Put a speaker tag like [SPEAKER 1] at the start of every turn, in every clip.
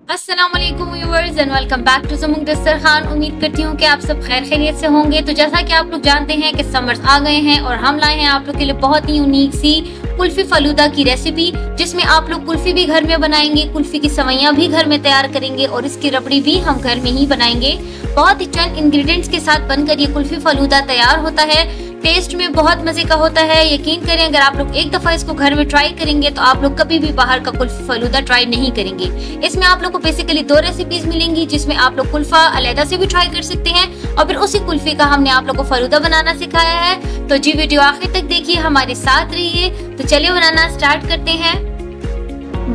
[SPEAKER 1] अस्सलाम वालेकुम viewers and welcome back to Zamuk Dastarkhan. उम्मीद करती हूँ कि आप सब खैर खैरियत से होंगे। तो जैसा कि आप लोग जानते हैं कि समर्स आ गए हैं और हम लाए हैं आप लोग के लिए बहुत ही यूनिक सी कुल्फी फलूदा की रेसिपी, जिसमें आप लोग कुल्फी भी घर में बनाएंगे, कुल्फी की सवैयाँ भी घर में तैयार करेंगे और इसकी रबड़ी भी हम घर में ही बनाएंगे। बहुत ही चंद इंग्रेडिएंट्स के साथ बनकर ये कुल्फी फलूदा तैयार होता है। टेस्ट में बहुत मजे का होता है। यकीन करें, अगर आप लोग एक दफा इसको घर में ट्राई करेंगे तो आप लोग कभी भी बाहर का कुल्फी फलूदा ट्राई नहीं करेंगे। इसमें आप लोग को बेसिकली दो रेसिपीज मिलेंगी, जिसमें आप लोग कुल्फा अलहदा से भी ट्राई कर सकते हैं और फिर उसी कुल्फी का हमने आप लोग को फलूदा बनाना सिखाया है। तो जी वीडियो आखिर तक देखिए, हमारे साथ रहिए। तो चलिए बनाना स्टार्ट करते हैं।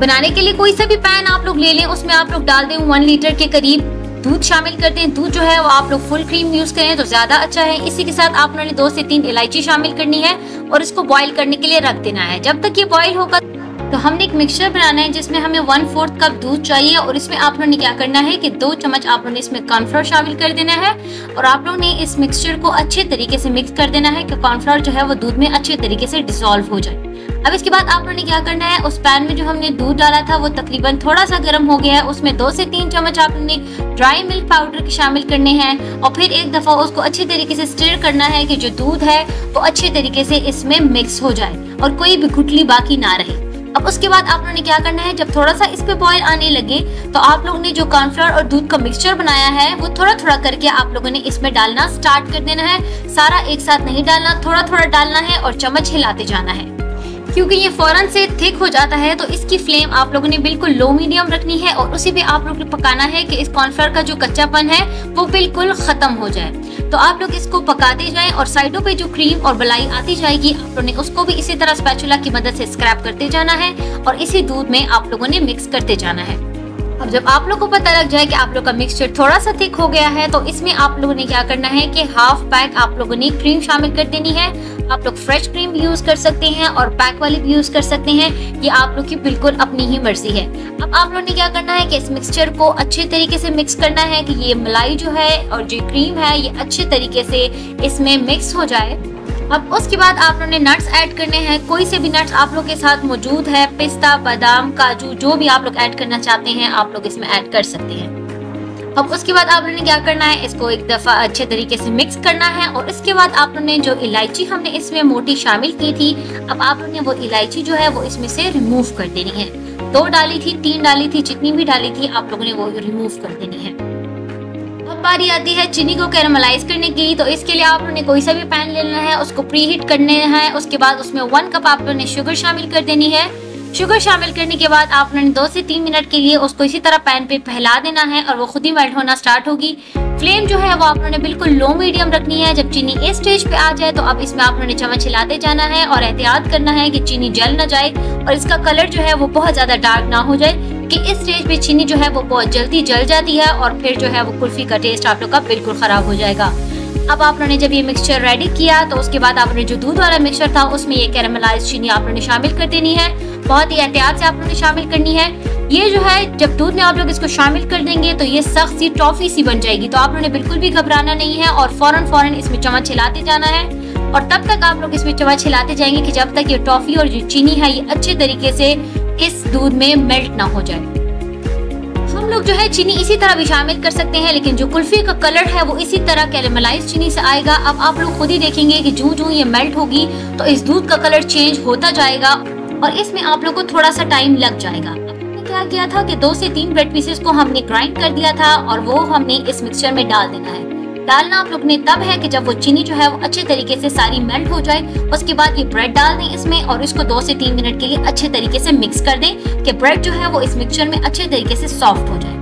[SPEAKER 1] बनाने के लिए कोई सा भी पैन आप लोग ले लें, उसमें आप लोग डाल दें 1 लीटर के करीब दूध शामिल करते हैं। दूध जो है वो आप लोग फुल क्रीम यूज करें तो ज्यादा अच्छा है। इसी के साथ आप लोगों ने 2 से 3 इलायची शामिल करनी है और इसको बॉईल करने के लिए रख देना है। जब तक ये बॉईल होगा तो हमने एक मिक्सचर बनाना है, जिसमें हमें 1/4 कप दूध चाहिए और इसमें आप लोगों ने क्या करना है कि 2 चम्मच आप लोगों ने इसमें कॉर्नफ्लोर शामिल कर देना है और आप लोगों ने इस मिक्सचर को अच्छे तरीके से मिक्स कर देना है कि कॉर्नफ्लोर जो है वो दूध में अच्छे तरीके से डिसॉल्व हो जाए। अब इसके बाद आप लोगों ने क्या करना है, उस पैन में जो हमने दूध डाला था वो तकरीबन थोड़ा सा गर्म हो गया है, उसमें 2 से 3 चम्मच आप लोगों ने ड्राई मिल्क पाउडर के शामिल करने हैं और फिर एक दफा उसको अच्छे तरीके से स्टिर करना है कि जो दूध है वो अच्छे तरीके से इसमें मिक्स हो जाए और कोई भी गुठली बाकी ना रहे। अब उसके बाद आप लोगों ने क्या करना है, जब थोड़ा सा इस पे बॉईल आने लगे तो आप लोगों ने जो कॉर्नफ्लोर और दूध का मिक्सचर बनाया है वो थोड़ा थोड़ा करके आप लोगों ने इसमें डालना स्टार्ट कर देना है। सारा एक साथ नहीं डालना, थोड़ा थोड़ा डालना है और चम्मच हिलाते जाना है। क्योंकि ये फौरन से थिक हो जाता है तो इसकी फ्लेम आप लोगों ने बिल्कुल लो मीडियम रखनी है और उसी पे आप लोगों ने पकाना है कि इस कॉर्नफ्लोर का जो कच्चापन है वो बिल्कुल खत्म हो जाए। तो आप लोग इसको पकाते जाएं और साइडों पे जो क्रीम और मलाई आती जाएगी आप लोगों ने उसको भी इसी तरह स्पैचुला की मदद से स्क्रैप करते जाना है और इसी दूध में आप लोगों ने मिक्स करते जाना है। अब जब आप लोग को पता लग जाए कि आप लोग का मिक्सचर थोड़ा सा थिक हो गया है तो इसमें आप लोगों ने क्या करना है कि हाफ पैक आप लोगों ने क्रीम शामिल कर देनी है। आप लोग फ्रेश क्रीम भी यूज कर सकते हैं और पैक वाली भी यूज कर सकते हैं, ये आप लोग की बिल्कुल अपनी ही मर्जी है। अब आप लोगों ने क्या करना है कि इस मिक्सचर को अच्छे तरीके से मिक्स करना है कि ये मलाई जो है और जो क्रीम है ये अच्छे तरीके से इसमें मिक्स हो जाए। अब उसके बाद आप लोगों ने नट्स ऐड करने हैं। कोई से भी नट्स आप लोग के साथ मौजूद है, पिस्ता, बादाम, काजू, जो भी आप लोग ऐड करना चाहते हैं आप लोग इसमें ऐड कर सकते हैं। अब उसके बाद आप लोगों ने क्या करना है, इसको एक दफा अच्छे तरीके से मिक्स करना है और इसके बाद आप लोगों ने जो इलायची हमने इसमें मोटी शामिल की थी, अब आप लोगों ने वो इलायची जो है वो इसमें से रिमूव कर देनी है। 2 डाली थी, 3 डाली थी, जितनी भी डाली थी आप लोगों ने वो रिमूव कर देनी है। अब बारी आती है चीनी को कैरामलाइज करने की। तो इसके लिए आप लोगों ने कोई सा भी पैन लेना है, उसको प्री हीट करने है। उसके बाद उसमें 1 कप आप लोगों ने शुगर शामिल कर देनी है। शुगर शामिल करने के बाद आप लोगों ने 2 से 3 मिनट के लिए उसको इसी तरह पैन पे फैला देना है और वो खुद ही मेल्ट होना स्टार्ट होगी। फ्लेम जो है वो आप लोगों ने बिल्कुल लो मीडियम रखनी है। जब चीनी इस स्टेज पे आ जाए तो अब इसमें आप लोगों ने चम्मच हिलाते जाना है और एहतियात करना है कि चीनी जल ना जाए और इसका कलर जो है वो बहुत ज्यादा डार्क ना हो जाए, कि इस स्टेज पे चीनी जो है वो बहुत जल्दी जल जाती है और फिर जो है वो कुल्फी का टेस्ट आप लोग का बिल्कुल खराब हो जाएगा। अब आप लोगों ने जब ये मिक्सचर रेडी किया तो उसके बाद आपने जो दूध वाला मिक्सचर था उसमें ये कैरामलाइज्ड चीनी आप लोगों ने शामिल कर देनी है। बहुत ही एहतियात से आप लोगों ने शामिल करनी है। ये जो है जब दूध में आप लोग इसको शामिल कर देंगे तो ये सख्त सी टॉफी सी बन जाएगी। तो आप लोगों ने बिल्कुल भी घबराना नहीं है और फौरन इसमें चम्मच हिलाते जाना है और तब तक आप लोग इसमें चम्मच हिलाते जाएंगे कि जब तक ये टॉफी और जो चीनी है ये अच्छे तरीके से इस दूध में मेल्ट ना हो जाए। हम लोग जो है चीनी इसी तरह भी शामिल कर सकते हैं, लेकिन जो कुल्फी का कलर है वो इसी तरह कैरामलाइज्ड चीनी से आएगा। अब आप लोग खुद ही देखेंगे कि जूं ये मेल्ट होगी तो इस दूध का कलर चेंज होता जाएगा और इसमें आप लोग को थोड़ा सा टाइम लग जाएगा। हमने क्या किया था कि 2 से 3 ब्रेड पीसेस को हमने ग्राइंड कर दिया था और वो हमने इस मिक्सचर में डाल देना है। डालना आप लोग ने तब है कि जब वो चीनी जो है वो अच्छे तरीके से सारी मेल्ट हो जाए। उसके बाद ये ब्रेड डाल दें इसमें और इसको 2 से 3 मिनट के लिए अच्छे तरीके से मिक्स कर दें कि ब्रेड जो है वो इस मिक्सचर में अच्छे तरीके से सॉफ्ट हो जाए।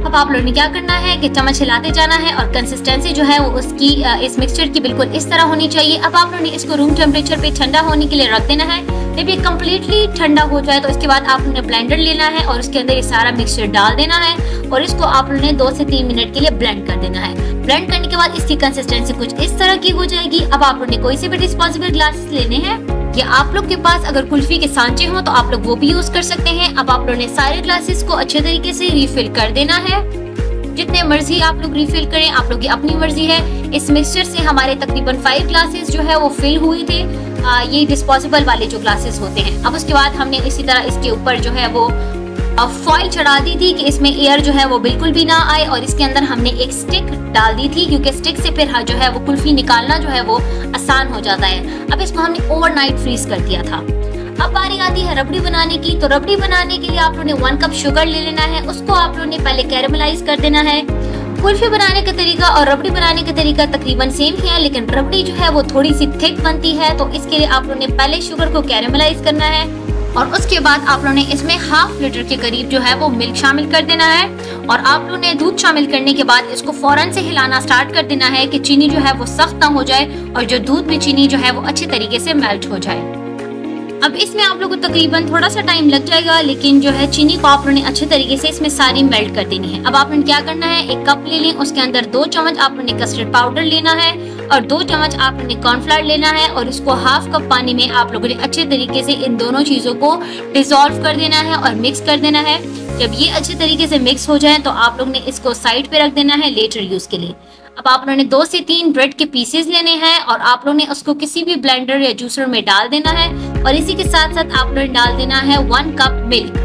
[SPEAKER 1] अब आप लोगों ने क्या करना है कि चम्मच हिलाते जाना है और कंसिस्टेंसी जो है वो उसकी इस मिक्सचर की बिल्कुल इस तरह होनी चाहिए। अब आप लोगों ने इसको रूम टेम्परेचर पे ठंडा होने के लिए रख देना है। जब ये कम्प्लीटली ठंडा हो जाए तो इसके बाद आप लोगों ने ब्लेंडर लेना है और उसके अंदर ये सारा मिक्सचर डाल देना है और इसको आप लोगों ने 2 से 3 मिनट के लिए ब्लेंड कर देना है। ब्लेंड करने के बाद इसकी कंसिस्टेंसी कुछ इस तरह की हो जाएगी। अब आप लोगों ने कोई से भी डिस्पोजेबल ग्लासेस लेने हैं या आप लोग के पास अगर कुल्फी के सांचे हो तो आप लोग वो भी यूज कर सकते हैं। अब आप लोगों ने सारे ग्लासेस को अच्छे तरीके से रिफिल कर देना है। जितने मर्जी आप लोग रिफिल करें, आप लोग की अपनी मर्जी है। इस मिक्सचर से हमारे तकरीबन 5 ग्लासेस जो है वो फिल हुए थे। ये डिस्पोजेबल वाले जो ग्लासेस होते हैं। अब उसके बाद हमने इसी तरह इसके ऊपर जो है वो फॉइल चढ़ा दी थी कि इसमें एयर जो है वो बिल्कुल भी ना आए, और इसके अंदर हमने एक स्टिक डाल दी थी क्योंकि स्टिक से फिर जो है वो कुल्फी निकालना जो है वो आसान हो जाता है। अब इसको हमने ओवरनाइट फ्रीज कर दिया था। अब बारी आती है रबड़ी बनाने की। तो रबड़ी बनाने के लिए आप लोगों ने 1 कप शुगर ले लेना है, उसको आप लोगों ने पहले कैरेमलाइज कर देना है। कुल्फी बनाने का तरीका और रबड़ी बनाने का तरीका तकरीबन सेम ही है, लेकिन रबड़ी जो है वो थोड़ी सी थिक बनती है, तो इसके लिए आप लोगों ने पहले शुगर को कैरेमलाइज करना है और उसके बाद आप लोगों ने इसमें ½ लीटर के करीब जो है वो मिल्क शामिल कर देना है। और आप लोगों ने दूध शामिल करने के बाद इसको फौरन से हिलाना स्टार्ट कर देना है कि चीनी जो है वो सख्त ना हो जाए और जो दूध में चीनी जो है वो अच्छे तरीके से मेल्ट हो जाए। अब इसमें आप लोगों को तकरीबन थोड़ा सा टाइम लग जाएगा, लेकिन जो है चीनी को आप लोगों ने अच्छे तरीके से इसमें सारी मेल्ट कर देनी है। अब आप लोगों ने क्या करना है, 1 कप ले लें, उसके अंदर 2 चम्मच आप लोगों ने कस्टर्ड पाउडर लेना है और 2 चम्मच आप लोगों ने कॉर्नफ्लावर लेना है और इसको ½ कप पानी में आप लोगों ने अच्छे तरीके से इन दोनों चीजों को डिसॉल्व कर देना है और मिक्स कर देना है। जब ये अच्छे तरीके से मिक्स हो जाए तो आप लोगों ने इसको साइड पे रख देना है लेटर यूज के लिए। अब आप लोगों ने 2 से 3 ब्रेड के पीसेस लेने हैं और आप लोगों ने उसको किसी भी ब्लेंडर या जूसर में डाल देना है और इसी के साथ साथ आप लोगों ने डाल देना है 1 कप मिल्क।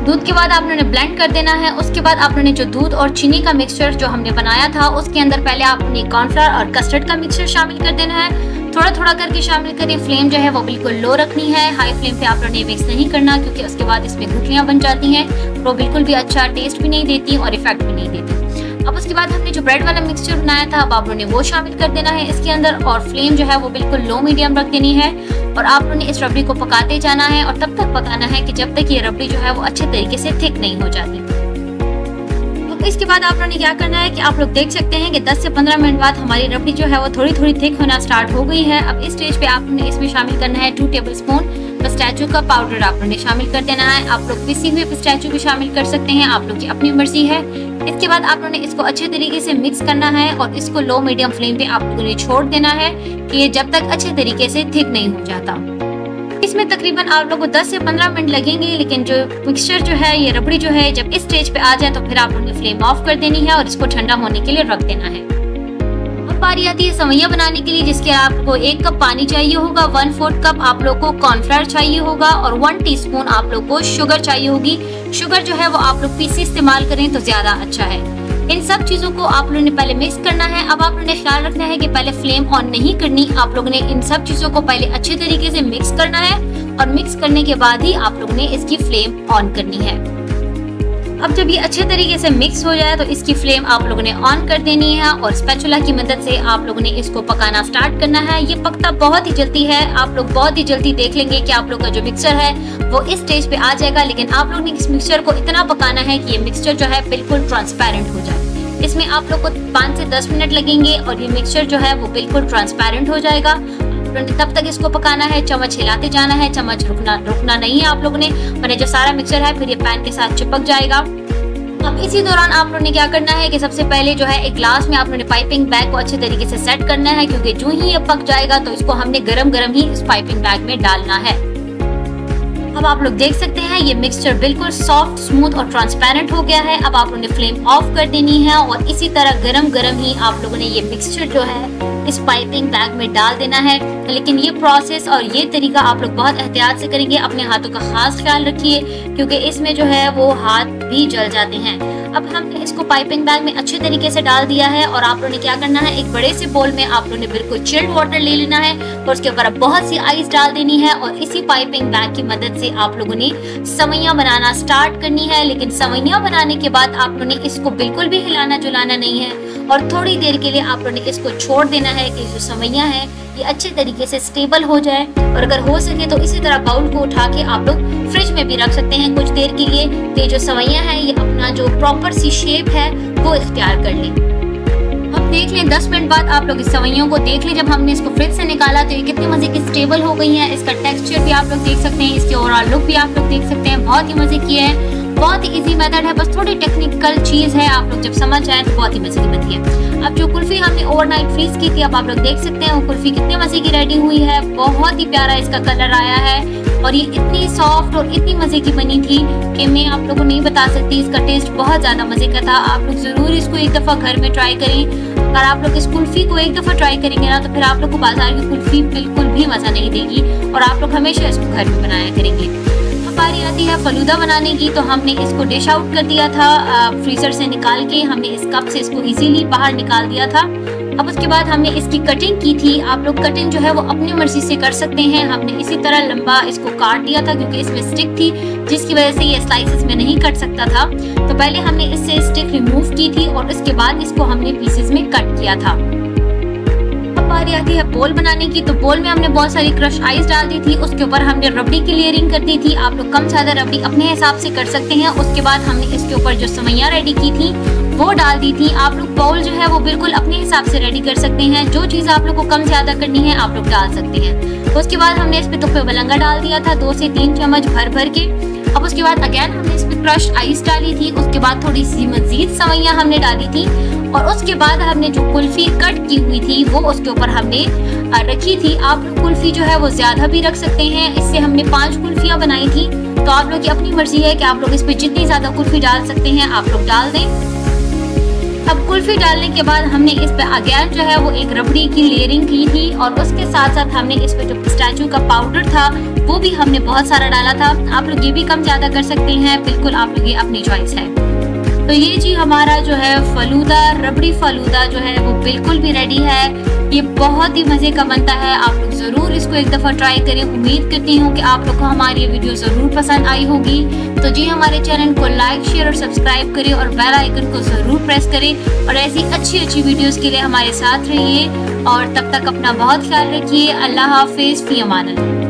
[SPEAKER 1] दूध के बाद आप लोगों ने ब्लेंड कर देना है। उसके बाद आप लोगों ने जो दूध और चीनी का मिक्सचर जो हमने बनाया था उसके अंदर पहले आप लोगों ने कॉर्नफ्लावर और कस्टर्ड का मिक्सचर शामिल कर देना है। थोड़ा थोड़ा करके शामिल करें। फ्लेम जो है वो बिल्कुल लो रखनी है, हाई फ्लेम पे आप लोगों ने मिक्स नहीं करना क्योंकि उसके बाद इसमें गुठलियां बन जाती हैं, वो बिल्कुल भी अच्छा टेस्ट भी नहीं देती और इफेक्ट भी नहीं देती। अब उसके बाद हमने जो ब्रेड वाला मिक्सचर बनाया था अब आप लोगों ने वो शामिल कर देना है इसके अंदर और फ्लेम जो है वो बिल्कुल लो मीडियम रख देनी है और आप लोगों ने इस रबड़ी को पकाते जाना है और तब तक पकाना है कि जब तक ये रबड़ी जो है वो अच्छे तरीके से थिक नहीं हो जाती। तो इसके बाद आप लोगों ने क्या करना है कि आप लोग देख सकते हैं कि 10 से 15 मिनट बाद हमारी रबड़ी जो है वो थोड़ी थोड़ी थिक होना स्टार्ट हो गई है। अब इस स्टेज पे आप लोगों ने इसमें शामिल करना है 2 टेबलस्पून पिस्ताचियो का पाउडर आप लोगों ने शामिल कर देना है। आप लोग पिसी हुई पिस्ताचियो भी शामिल कर सकते हैं, आप लोग की अपनी मर्जी है। इसके बाद आप लोगों ने इसको अच्छे तरीके से मिक्स करना है और इसको लो मीडियम फ्लेम पे आप लोगों ने छोड़ देना है कि ये जब तक अच्छे तरीके से थिक नहीं हो जाता। इसमें तकरीबन आप लोगों को 10 से 15 मिनट लगेंगे, लेकिन जो मिक्सचर जो है ये रबड़ी जो है जब इस स्टेज पे आ जाए तो फिर आप लोगों ने फ्लेम ऑफ कर देनी है और इसको ठंडा होने के लिए रख देना है। अब बारी आती है सवैया बनाने के लिए, जिसके आपको 1 कप पानी चाहिए होगा, 1/4 कप आप लोग को कॉर्नफ्लावर चाहिए होगा और 1 टीस्पून आप लोग को शुगर चाहिए होगी। शुगर जो है वो आप लोग पीसी इस्तेमाल करें तो ज्यादा अच्छा है। इन सब चीजों को आप लोगों ने पहले मिक्स करना है। अब आप लोगों ने ख्याल रखना है कि पहले फ्लेम ऑन नहीं करनी, आप लोगों ने इन सब चीजों को पहले अच्छे तरीके से मिक्स करना है और मिक्स करने के बाद ही आप लोगों ने इसकी फ्लेम ऑन करनी है। अब जब ये अच्छे तरीके से मिक्स हो जाए तो इसकी फ्लेम आप लोगों ने ऑन कर देनी है और स्पैचुला की मदद से आप लोगों ने इसको पकाना स्टार्ट करना है। ये पकता बहुत ही जल्दी है, आप लोग बहुत ही जल्दी देख लेंगे कि आप लोग का जो मिक्सचर है वो इस स्टेज पे आ जाएगा, लेकिन आप लोग ने इस मिक्सचर को इतना पकाना है कि ये मिक्सचर जो है बिल्कुल ट्रांसपेरेंट हो जाए। इसमें आप लोग को 5 से 10 मिनट लगेंगे और ये मिक्सचर जो है वो बिल्कुल ट्रांसपेरेंट हो जाएगा। तब तक इसको पकाना है, चम्मच हिलाते जाना है, चम्मच रुकना नहीं है आप लोगों ने, वरना जो सारा मिक्सचर है फिर ये पैन के साथ चिपक जाएगा। अब इसी दौरान आप लोगों ने क्या करना है कि सबसे पहले जो है एक ग्लास में आप लोगों ने पाइपिंग बैग को अच्छे तरीके से सेट करना है, क्योंकि जो ही ये पक जाएगा तो इसको हमने गरम गरम ही इस पाइपिंग बैग में डालना है। अब आप लोग देख सकते हैं ये मिक्सचर बिल्कुल सॉफ्ट, स्मूथ और ट्रांसपेरेंट हो गया है। अब आप लोगों ने फ्लेम ऑफ कर देनी है और इसी तरह गरम गरम ही आप लोगों ने ये मिक्सचर जो है इस पाइपिंग बैग में डाल देना है। लेकिन ये प्रोसेस और ये तरीका आप लोग बहुत एहतियात से करेंगे, अपने हाथों का खास ख्याल रखिए क्योंकि इसमें जो है वो हाथ भी जल जाते हैं। अब हमने इसको पाइपिंग बैग में अच्छे तरीके से डाल दिया है और आप लोगों ने क्या करना है, एक बड़े से बोल में आप लोगों ने बिल्कुल चिल्ड वाटर ले लेना है और उसके ऊपर बहुत सी आइस डाल देनी है और इसी पाइपिंग बैग की मदद से आप लोगों ने सवैयां बनाना स्टार्ट करनी है। लेकिन सवैयां बनाने के बाद आप लोगों ने इसको बिल्कुल भी हिलाना जुलाना नहीं है और थोड़ी देर के लिए आप लोगों ने इसको छोड़ देना है कि जो सवैयां है ये अच्छे तरीके से स्टेबल हो जाए। और अगर हो सके तो इसी तरह बाउल को उठा के आप लोग फ्रिज में भी रख सकते हैं कुछ देर के लिए, तो जो सवैयां हैं ये अपना जो प्रॉपर सी शेप है वो इख्तियार कर लें। अब देख लें 10 मिनट बाद आप लोग इस सवैयों को देख लें, जब हमने इसको फ्रिज से निकाला तो ये कितने मजे की स्टेबल हो गई है। इसका टेक्सचर भी आप लोग देख सकते हैं, इसके ओवरऑल लुक भी आप लोग देख सकते हैं, बहुत ही मजे की है। बहुत ही इजी मेथड है, बस थोड़ी टेक्निकल चीज है, आप लोग जब समझ जाए तो बहुत ही मजे की बनती है। अब जो कुल्फी हमने ओवरनाइट फ्रीज की थी अब आप लोग देख सकते हैं वो कुल्फी कितने मजे की रेडी हुई है। बहुत ही प्यारा इसका कलर आया है और ये इतनी सॉफ्ट और इतनी मजे की बनी थी कि मैं आप लोगों को नहीं बता सकती। इसका टेस्ट बहुत ज्यादा मजे का था। आप लोग जरूर इसको एक दफा घर में ट्राई करें। अगर आप लोग इस कुल्फी को एक दफा ट्राई करेंगे ना तो फिर आप लोग को बाजार की कुल्फी बिल्कुल भी मजा नहीं देगी और आप लोग हमेशा इसको घर में बनाया करेंगे। बारी आती है फलूदा बनाने की, तो हमने इसको डिश आउट कर दिया था फ्रीजर से निकाल के। हमने इस कप से इसको इजीली बाहर निकाल दिया था। अब उसके बाद हमने इसकी कटिंग की थी। आप लोग कटिंग जो है वो अपनी मर्जी से कर सकते हैं। हमने इसी तरह लंबा इसको काट दिया था क्योंकि इसमें स्टिक थी, जिसकी वजह से ये स्लाइसेस में नहीं कट सकता था। तो पहले हमने इससे स्टिक रिमूव की थी और उसके बाद इसको हमने पीसेस में कट किया था। बारी आती है बोल बनाने की, तो बोल में हमने बहुत सारी क्रश आइस डाल दी थी। उसके ऊपर हमने रबड़ी की लेयरिंग कर दी थी। आप लोग कम ज्यादा रबड़ी अपने हिसाब से कर सकते हैं। उसके बाद हमने इसके ऊपर जो सेवइयां रेडी की थी वो डाल दी थी। आप लोग बाउल जो है वो बिल्कुल अपने हिसाब से रेडी कर सकते हैं। जो चीज आप लोग को कम ज्यादा करनी है आप लोग डाल सकते हैं। तो उसके बाद हमने इस पे तुफे बलंगा डाल दिया था 2 से 3 चम्मच भर भर के। अब उसके बाद अगेन हमने इस पे क्रश आइस डाली थी। उसके बाद थोड़ी सी मजीद सेवइयां हमने डाली थी और उसके बाद हमने जो कुल्फी कट की हुई थी वो उसके ऊपर हमने रखी थी। आप लोग कुल्फी जो है वो ज्यादा भी रख सकते हैं। इससे हमने 5 कुल्फियां बनाई थी। तो आप लोग की अपनी मर्जी है कि आप लोग इस पे जितनी ज्यादा कुल्फी डाल सकते हैं आप लोग डाल दें। अब कुल्फी डालने के बाद हमने इस पे अगेन जो है वो एक रबड़ी की लेयरिंग की थी और उसके साथ साथ हमने इस पे जो पिस्ताचियो का पाउडर था वो भी हमने बहुत सारा डाला था। आप लोग ये भी कम ज्यादा कर सकते हैं, बिल्कुल आप लोग ये अपनी चॉइस है। तो ये जी हमारा जो है फलूदा, रबड़ी फलूदा जो है वो बिल्कुल भी रेडी है। ये बहुत ही मजे का बनता है। आप लोग जरूर इसको एक दफा ट्राई करें। उम्मीद करती हूँ कि आप लोग को हमारी ये वीडियो जरूर पसंद आई होगी। तो जी हमारे चैनल को लाइक, शेयर और सब्सक्राइब करें और बेल आइकन को जरूर प्रेस करें और ऐसी अच्छी वीडियोस के लिए हमारे साथ रहिए और तब तक अपना बहुत ख्याल रखिए। अल्लाह हाफिज, फी अमान अल्लाह।